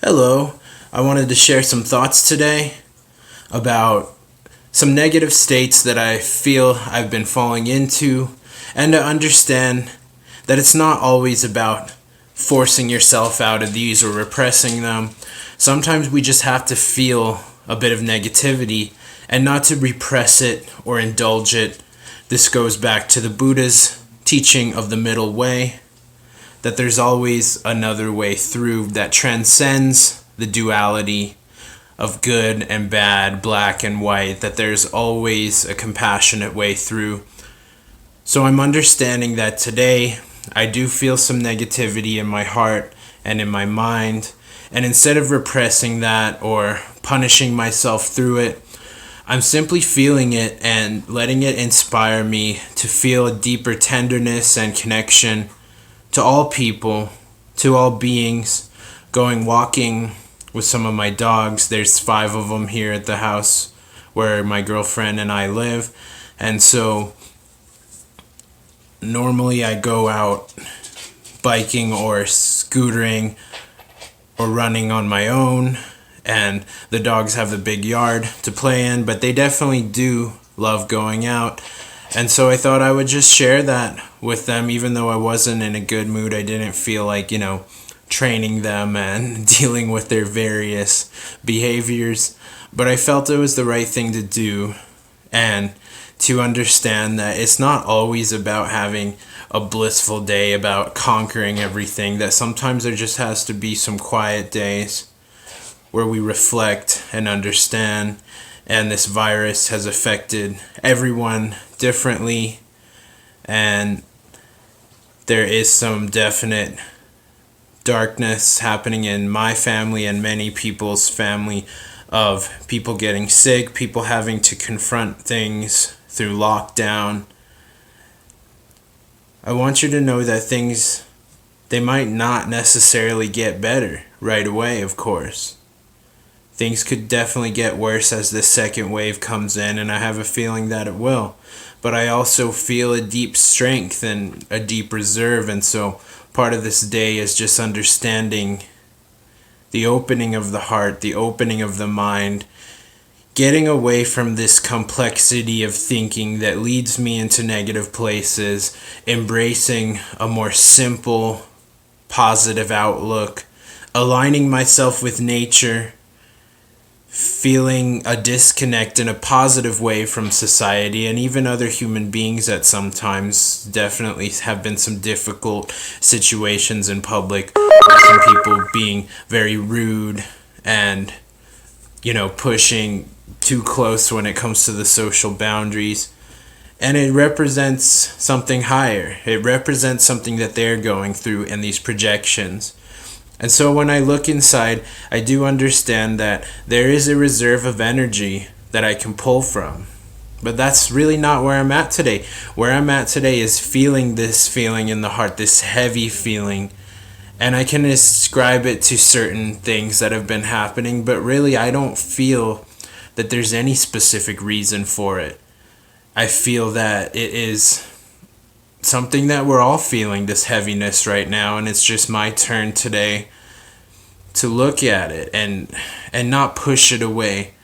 Hello, I wanted to share some thoughts today about some negative states that I feel I've been falling into, and to understand that it's not always about forcing yourself out of these or repressing them. Sometimes we just have to feel a bit of negativity and not to repress it or indulge it. This goes back to the Buddha's teaching of the middle way, that there's always another way through that transcends the duality of good and bad, black and white, that there's always a compassionate way through. So I'm understanding that today I do feel some negativity in my heart and in my mind, and instead of repressing that or punishing myself through it, I'm simply feeling it and letting it inspire me to feel a deeper tenderness and connection to all people, to all beings, going walking with some of my dogs. There's 5 of them here at the house where my girlfriend and I live. And so normally I go out biking or scootering or running on my own, and the dogs have a big yard to play in, but they definitely do love going out. And so I thought I would just share that with them, even though I wasn't in a good mood. I didn't feel like, training them and dealing with their various behaviors. But I felt it was the right thing to do, and to understand that it's not always about having a blissful day, about conquering everything, that sometimes there just has to be some quiet days where we reflect and understand. And this virus has affected everyone differently, and there is some definite darkness happening in my family and many people's family, of people getting sick, people having to confront things through lockdown. I want you to know that they might not necessarily get better right away, of course. Things could definitely get worse as the second wave comes in, and I have a feeling that it will. But I also feel a deep strength and a deep reserve, and so part of this day is just understanding the opening of the heart, the opening of the mind, getting away from this complexity of thinking that leads me into negative places, embracing a more simple, positive outlook, aligning myself with nature, feeling a disconnect in a positive way from society and even other human beings that sometimes definitely have been some difficult situations in public, with some people being very rude and, pushing too close when it comes to the social boundaries. And it represents something higher. It represents something that they're going through in these projections. And so when I look inside, I do understand that there is a reserve of energy that I can pull from. But that's really not where I'm at today. Where I'm at today is feeling this feeling in the heart, this heavy feeling. And I can ascribe it to certain things that have been happening, but really I don't feel that there's any specific reason for it. I feel that it is something that we're all feeling, this heaviness right now, and it's just my turn today to look at it and not push it away,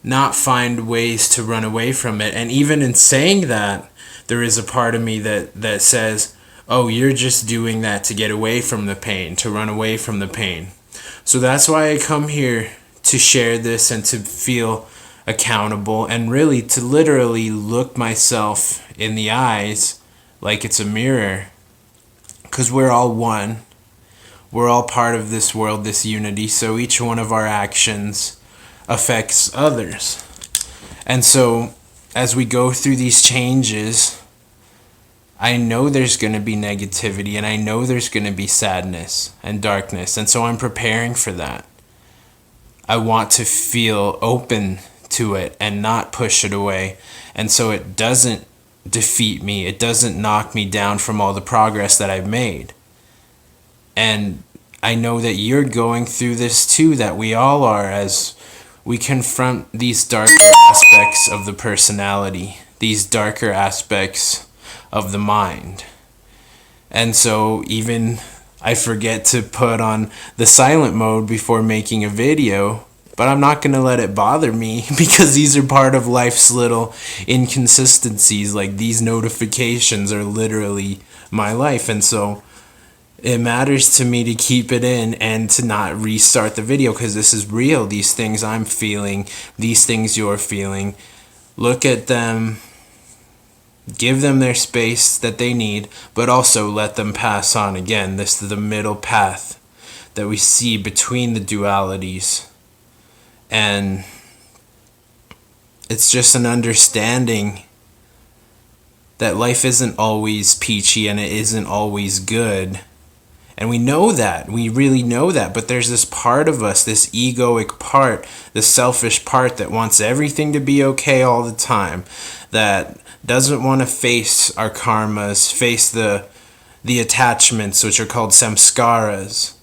not find ways to run away from it. And even in saying that, there is a part of me that says, oh, you're just doing that to get away from the pain, to run away from the pain. So that's why I come here to share this and to feel accountable, and really to literally look myself in the eyes like it's a mirror, because we're all one. We're all part of this world, this unity, so each one of our actions affects others. And so as we go through these changes, I know there's going to be negativity, and I know there's going to be sadness and darkness, and so I'm preparing for that. I want to feel open to it and not push it away, and so it doesn't defeat me. It doesn't knock me down from all the progress that I've made. And I know that you're going through this too, that we all are, as we confront these darker aspects of the personality, these darker aspects of the mind. And so even I forget to put on the silent mode before making a video, but I'm not going to let it bother me because these are part of life's little inconsistencies. Like, these notifications are literally my life, and so it matters to me to keep it in and to not restart the video because this is real. These things I'm feeling, these things you're feeling. Look at them, give them their space that they need, but also let them pass on. Again, this is the middle path that we see between the dualities. And it's just an understanding that life isn't always peachy and it isn't always good. And we know that. We really know that. But there's this part of us, this egoic part, the selfish part that wants everything to be okay all the time, that doesn't want to face our karmas, face the attachments, which are called samskaras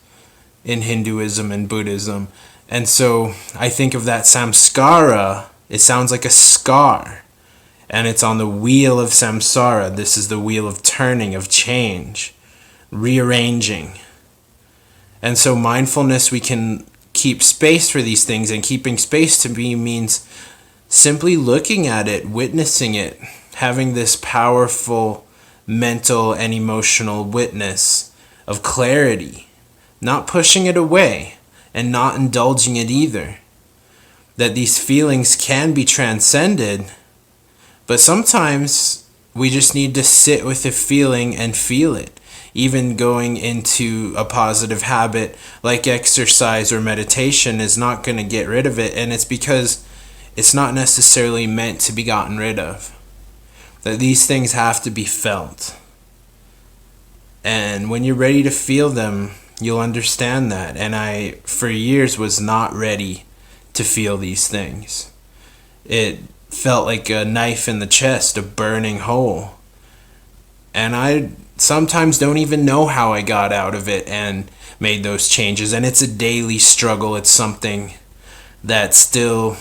in Hinduism and Buddhism. And so I think of that samskara, it sounds like a scar. And it's on the wheel of samsara. This is the wheel of turning, of change, rearranging. And so mindfulness, we can keep space for these things, and keeping space to me means simply looking at it, witnessing it, having this powerful mental and emotional witness of clarity, not pushing it away and not indulging it either. That these feelings can be transcended, but sometimes we just need to sit with the feeling and feel it. Even going into a positive habit like exercise or meditation is not going to get rid of it, and it's because it's not necessarily meant to be gotten rid of. That these things have to be felt. And when you're ready to feel them, you'll understand that. And I, for years, was not ready to feel these things. It felt like a knife in the chest, a burning hole. And I sometimes don't even know how I got out of it and made those changes. And it's a daily struggle. It's something that still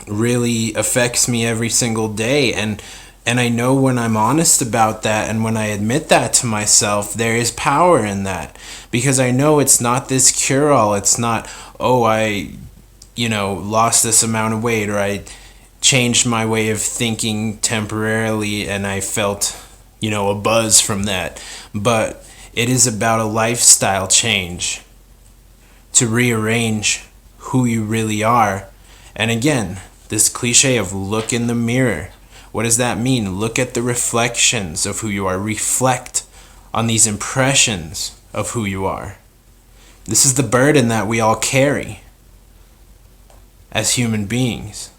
really affects me every single day. And I know when I'm honest about that and when I admit that to myself, there is power in that. Because I know it's not this cure-all. It's not, oh, I lost this amount of weight, or I changed my way of thinking temporarily and I felt a buzz from that. But it is about a lifestyle change to rearrange who you really are. And again, this cliche of look in the mirror. What does that mean? Look at the reflections of who you are. Reflect on these impressions of who you are. This is the burden that we all carry as human beings.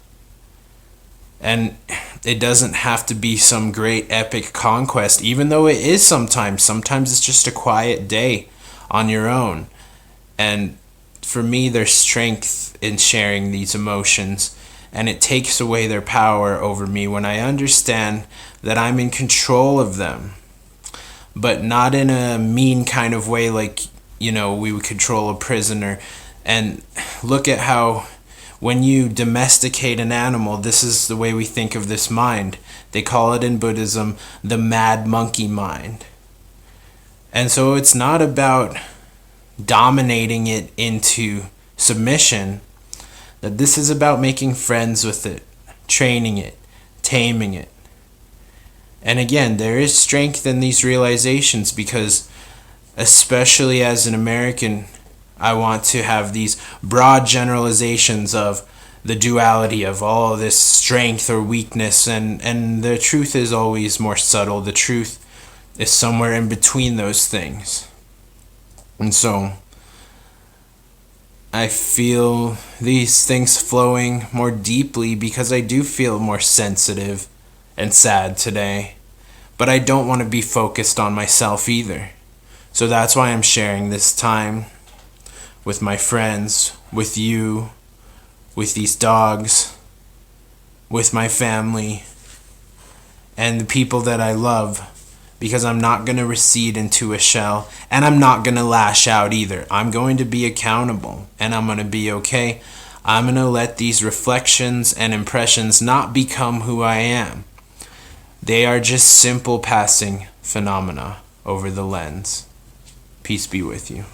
And it doesn't have to be some great epic conquest, even though it is sometimes. Sometimes it's just a quiet day on your own. And for me, there's strength in sharing these emotions, and it takes away their power over me when I understand that I'm in control of them. But not in a mean kind of way, like, we would control a prisoner. And look at how when you domesticate an animal, this is the way we think of this mind. They call it in Buddhism the mad monkey mind. And so it's not about dominating it into submission. That this is about making friends with it, training it, taming it. And again, there is strength in these realizations because, especially as an American, I want to have these broad generalizations of the duality of all this strength or weakness, and the truth is always more subtle. The truth is somewhere in between those things. And so I feel these things flowing more deeply because I do feel more sensitive and sad today. But I don't want to be focused on myself either. So that's why I'm sharing this time with my friends, with you, with these dogs, with my family, and the people that I love, because I'm not going to recede into a shell, and I'm not going to lash out either. I'm going to be accountable, and I'm going to be okay. I'm going to let these reflections and impressions not become who I am. They are just simple passing phenomena over the lens. Peace be with you.